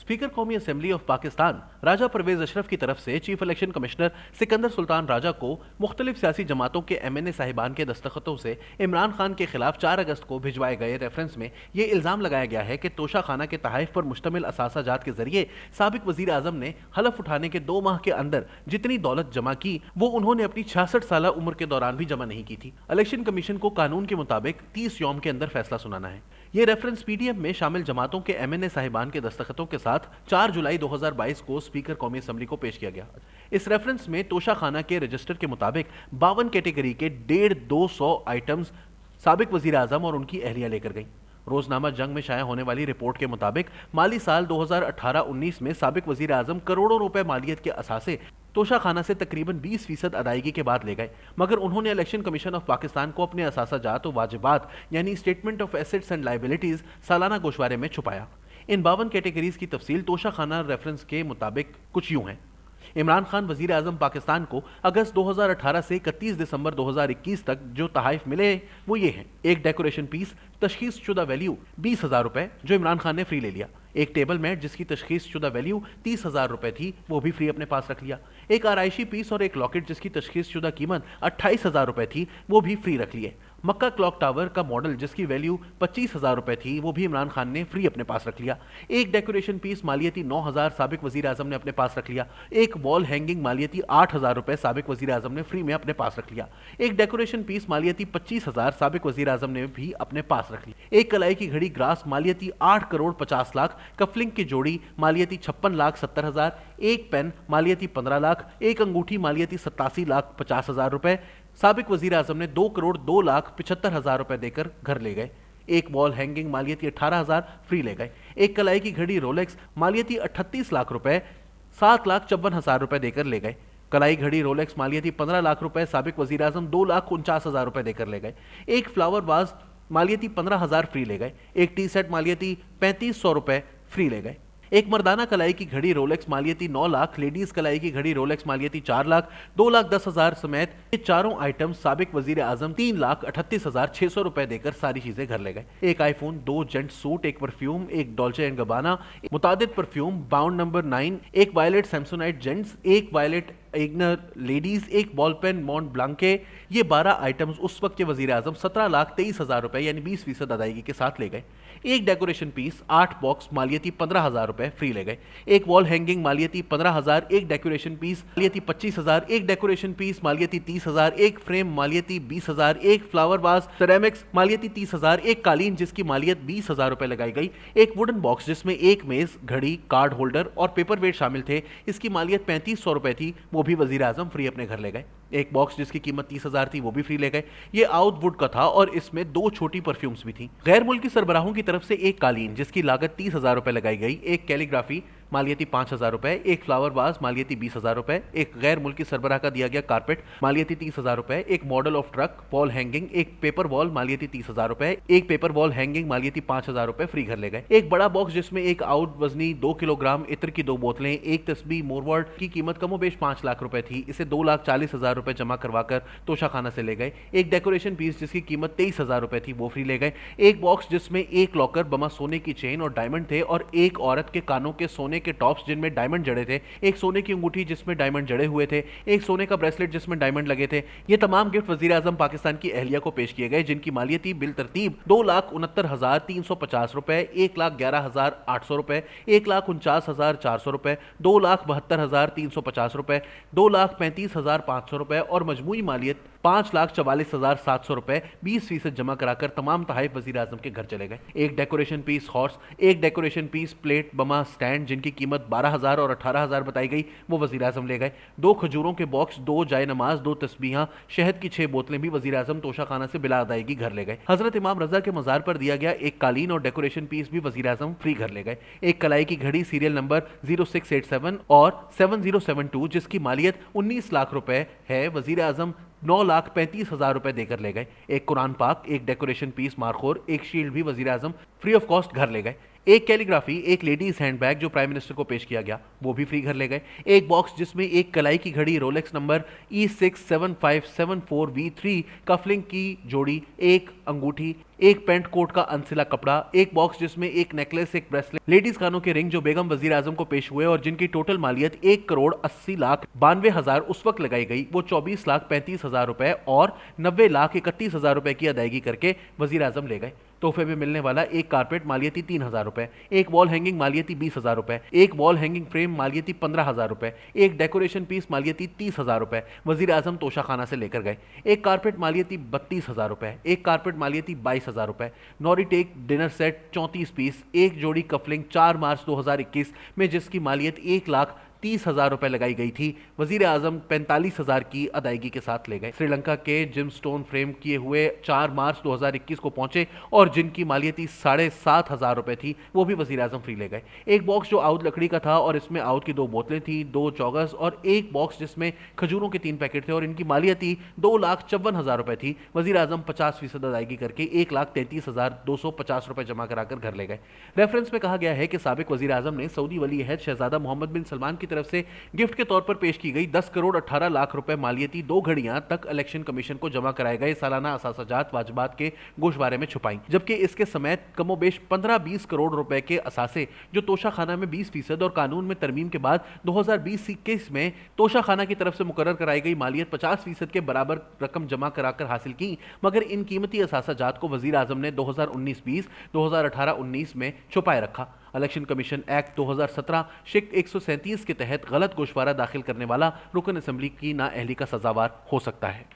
Speaker कौमी assembly of Pakistan राजा परवेज अशरफ की तरफ से chief election commissioner Sikandar Sultan Raja को मुख्तलिफ सियासी जमातों के MNA साहिबान के दस्तखतों से इमरान खान के खिलाफ 4 अगस्त को भिजवाए गए रेफरेंस में ये इल्जाम लगाया गया है कि तोशा खाना के तहाइफ पर मुश्तमिल असासाजात के जरिए साबिक वजीर आजम ने हलफ उठाने के 2 माह के अंदर जितनी दौलत जमा की वो उन्होंने अपनी 66 साल उम्र के दौरान भी जमा नहीं की थी। इलेक्शन कमीशन को कानून के मुताबिक 30 यौम के अंदर फैसला सुनाना है। ये रेफरेंस PDF में शामिल जमातों के MNA साहिबान के दस्तखतों के साथ 4 जुलाई 2022 को स्पीकर कौमी असेंबली को पेश किया गया। इस रेफरेंस में तोशा खाना के रजिस्टर के मुताबिक 52 कैटेगरी के 150-200 आइटम्स साबिक वजीर आजम और उनकी अहलिया लेकर गई। रोजनामा जंग में शाया होने वाली रिपोर्ट के मुताबिक माली साल 2018-19 में साबिक वजीर आजम करोड़ों रुपए मालियत के असासे तोशा खाना से तकरीबन 20% अदायगी के बाद ले गए, मगर उन्होंने इलेक्शन कमीशन ऑफ पाकिस्तान को अपने असासाजात और वाजिबात यानी statement of assets and liabilities सालाना गोशवारे में छुपाया। इन 52 कैटेगरीज की तफसील तोशा खाना रेफरेंस के मुताबिक कुछ यूं है। इमरान खान वजीर आजम पाकिस्तान को अगस्त 2018 से 31 दिसंबर 2021 तक जो तहाइफ मिले वो ये हैं। एक डेकोरेशन पीस तशखीस शुदा वैल्यू 20,000 रुपए जो इमरान खान ने फ्री ले लिया। एक टेबल मैट जिसकी तशखीस शुदा वैल्यू 30,000 रुपए थी वो भी फ्री अपने पास रख लिया। एक आराइशी पीस और एक लॉकेट जिसकी तशखीस शुदा कीमत 28,000 रुपए थी वो भी फ्री रख लिए। मक्का क्लॉक टावर का मॉडल जिसकी वैल्यू 25,000 रुपए थी वो भी इमरान खान ने फ्री अपने पास रख लिया। एक डेकोरेशन पीस मालियती 9,000 साबिक वजीर आजम ने अपने पास रख लिया। एक वॉल हैंगिंग मालियती 8,000 रुपए साबिक वजीर आजम ने फ्री में अपने पास रख लिया। एक डेकोरेशन पीस मालियती 25,000 साबिक वजीर आजम ने भी अपने पास रख लिया। एक कलाई की घड़ी ग्रास मालियती 8 करोड़ 50 लाख, कफलिंग की जोड़ी मालियती 56,70,000, एक पेन मालियती 15 लाख, एक अंगूठी मालियती 87,50,000 रुपए साबिक वजीर आजम ने 2 करोड़ 2,75,000 रुपए देकर घर ले गए। एक वॉल हैंगिंग मालियती 18,000 फ्री ले गए। एक कलाई की घड़ी रोलेक्स मालियती 38 लाख रुपए 7,54,000 रुपए देकर ले गए। कलाई घड़ी रोलेक्स मालियती 15 लाख रुपए साबिक वजीर आजम 2,49,000 रुपए देकर ले गए। एक फ्लावर वाज मालियती 15,000 फ्री ले गए। एक टी सेट मालियती 3,500 रुपए फ्री ले गए। एक मर्दाना कलाई की घड़ी रोलेक्स मालियती 9 लाख, लेडीज कलाई की घड़ी रोलेक्स मालियती 4 लाख 2,10,000 समेत ये चारों आइटम साबिक वजीर आजम 3,38,600 रुपए देकर सारी चीजें घर ले गए। एक आईफोन, 2 जेंट सूट, एक परफ्यूम, एक Dolce and गबाना, मुतादिद perfume, bound number 9, एक वायलेट सैमसोनाइट जेंट्स, एक वायलेट इग्नर लेडीज, एक बॉल पेन मॉन्ट ब्लांके। ये 12 आइटम्स उस वक्त के वजीर आजम 17,23,000 रुपए यानी 20% अदायगी के साथ ले गए। एक डेकोरेशन पीस 8 बॉक्स मालियती 15,000 रुपए फ्री ले गए। एक वॉल हैंगिंग मालियती 15,000, एक डेकोरेशन पीस मालियती 25,000, एक डेकोरेशन पीस मालियती 30,000, एक फ्रेम मालियती 20,000, एक फ्लावर वाज सेरेमिक्स मालियती 30,000, एक कालीन जिसकी मालियत 20,000 रुपए लगाई गई। एक वुडन बॉक्स जिसमें एक मेज, घड़ी, कार्ड होल्डर और पेपर वेट शामिल थे, इसकी मालियत 3,500 रुपए थी, वो भी वजीर आजम फ्री अपने घर ले गए। एक बॉक्स जिसकी कीमत 30,000 थी वो भी फ्री ले गए। ये आउट वुड का था और इसमें 2 छोटी परफ्यूम्स भी थी। गैर मुल्की सरबराहों की तरफ से एक कालीन जिसकी लागत 30,000 रुपए लगाई गई, एक कैलीग्राफी मालियती 5,000 रुपए, एक फ्लावर वाज मालियती 20,000 रुपए, एक गैर मुल्की सरबराह का दिया गया कारपेट मालियती 30,000 रुपए, एक model of truck wall hanging, एक पेपर वॉल मालियती 30,000 रुपए, एक पेपर वॉल हैंगिंग मालियती 5,000 रुपए फ्री घर ले गए। एक बड़ा बॉक्स जिसमें एक आउट वजनी 2 किलोग्राम इत्र की 2 बोतलें, एक तस्बीह मोरवर्ड की कीमत कमोबेश 5 लाख रुपए थी, इसे 2,40,000 रुपए जमा करवाकर तोशा खाना से ले गए। एक डेकोरेशन पीस जिसकी कीमत 23,000 रुपए थी वो फ्री ले गए। एक बॉक्स जिसमें एक लॉकर बमा सोने की चेन और डायमंड थे और एक औरत के कानों के सोने के टॉप्स जिनमें डायमंड जड़े थे, एक सोने की अंगूठी जिसमें डायमंड जड़े हुए थे, एक सोने का ब्रेसलेट जिसमें डायमंड लगे थे। ये तमाम गिफ्ट वजीर आजम पाकिस्तान की अहलिया को पेश किए गए जिनकी मालियती बिल तरतीब 2,69,350 रुपए, 1,11,800 रुपए, 1,49,400 रुपए, 2,72,350 रुपए, 2,35,500 रुपए और मजमूई मालियत 5,44,700 रुपए 20% जमा कराकर तमाम तहाइफ वजीर आजम के घर चले गए। एक डेकोरेशन पीस हॉर्स, एक डेकोरेशन पीस प्लेट बमा स्टैंड जिनकी कीमत 12,000 और 18,000 बताई गई वो वजीर आजम ले गए। 2 खजूरों के बॉक्स, 2 जाय नमाज, 2 तस्बीहां, शहद की 6 बोतलें भी वजीर आजम तोशा खाना से बिला अदायगी घर ले गए। हजरत इमाम रजा के मजार पर दिया गया एक कालीन और डेकोरेशन पीस भी वजीर आजम फ्री घर ले गए। एक कलाई की घड़ी सीरियल नंबर 0687 और 7072 जिसकी मालियत 19 लाख रुपए है वजीर आजम 9,35,000 रुपए देकर ले गए। एक कुरान पाक, एक डेकोरेशन पीस मारखोर, एक शील्ड भी वजीर आजम फ्री ऑफ कॉस्ट घर ले गए। एक कैलीग्राफी, एक लेडीज हैंडबैग जो प्राइम मिनिस्टर को पेश किया गया, वो भी फ्री घर ले गए। एक बॉक्स जिसमें एक कलाई की घड़ी रोलेक्स नंबर E67574V3 कफलिंग की जोड़ी, एक अंगूठी, एक पैंट कोट का अनसिला कपड़ा, एक बॉक्स जिसमें एक नेकलेस, एक ब्रेसलेट, लेडीज कानों के रिंग जो बेगम वजीर आजम को पेश हुए और जिनकी टोटल मालियत 1,80,92,000 उस वक्त लगाई गई, वो 24,35,000 रुपए और 90,31,000 रुपए की अदायगी करके वजीर आजम ले गए। तोहफे में मिलने वाला एक कारपेट मालियती 3,000 रुपए, एक वॉल हैंगिंग मालियती 20,000 रुपए, एक वॉल हैंगिंग फ्रेम मालियती 15,000 रुपए, एक डेकोरेशन पीस मालियती 30,000 रुपए वजीर आजम तोशाखाना से लेकर गए। एक कारपेट मालियती 32,000 रुपए, एक कारपेट मालियती 22,000 रुपए, नॉरी टेक डिनर सेट 34 पीस, एक जोड़ी कफलिंग 4 मार्च 2021 में जिसकी मालियत 1,30,000 रुपए लगाई गई थी, वजीर आजम 45,000 की अदायगी के साथ ले गए। श्रीलंका के जिम स्टोन फ्रेम किए हुए 4 मार्च 2021 को पहुंचे और जिनकी मालियती 7,500 रुपए थी, वो भी वजीर आजम फ्री ले गए। एक बॉक्स जो आउद लकड़ी का था और इसमें आउद की 2 बोतलें थी, 2 चौगस और एक बॉक्स जिसमें खजूरों के 3 पैकेट थे और इनकी मालियती 2,54,000 रुपए थी, वजीर आजम 50% अदायगी करके 1,33,250 रुपए जमा कराकर घर ले गए। रेफरेंस में कहा गया है कि साबिक वजीर आजम ने सऊदी वली अहद शहजादा मोहम्मद बिन सलमान की तरफ से गिफ्ट के तौर पर पेश की गई 10 करोड़ 18 लाख रुपए मालियती 2 घड़ियां तक इलेक्शन कमीशन को जमा कराए गए सालाना असासाजात वाजबात के गोशवारे में छुपाई, जबकि इसके समेत कमोबेश 15-20 करोड़ रुपए के असासे जो तोशाखाना में 20% और कानून में तरमीम के बाद 2020-21 में तोशाखाना की तरफ से मुकर्रर कराई गई मालियत 50% के बराबर रकम जमा कराकर हासिल की, मगर इन कीमती असासाजात को वजीर आजम ने 2019-20, 2018-19 में छुपाए रखा। इलेक्शन कमीशन एक्ट 2017 शिक्त 137 के तहत गलत गोशवारा दाखिल करने वाला रुकन असेंबली की नाअहली का सजावार हो सकता है।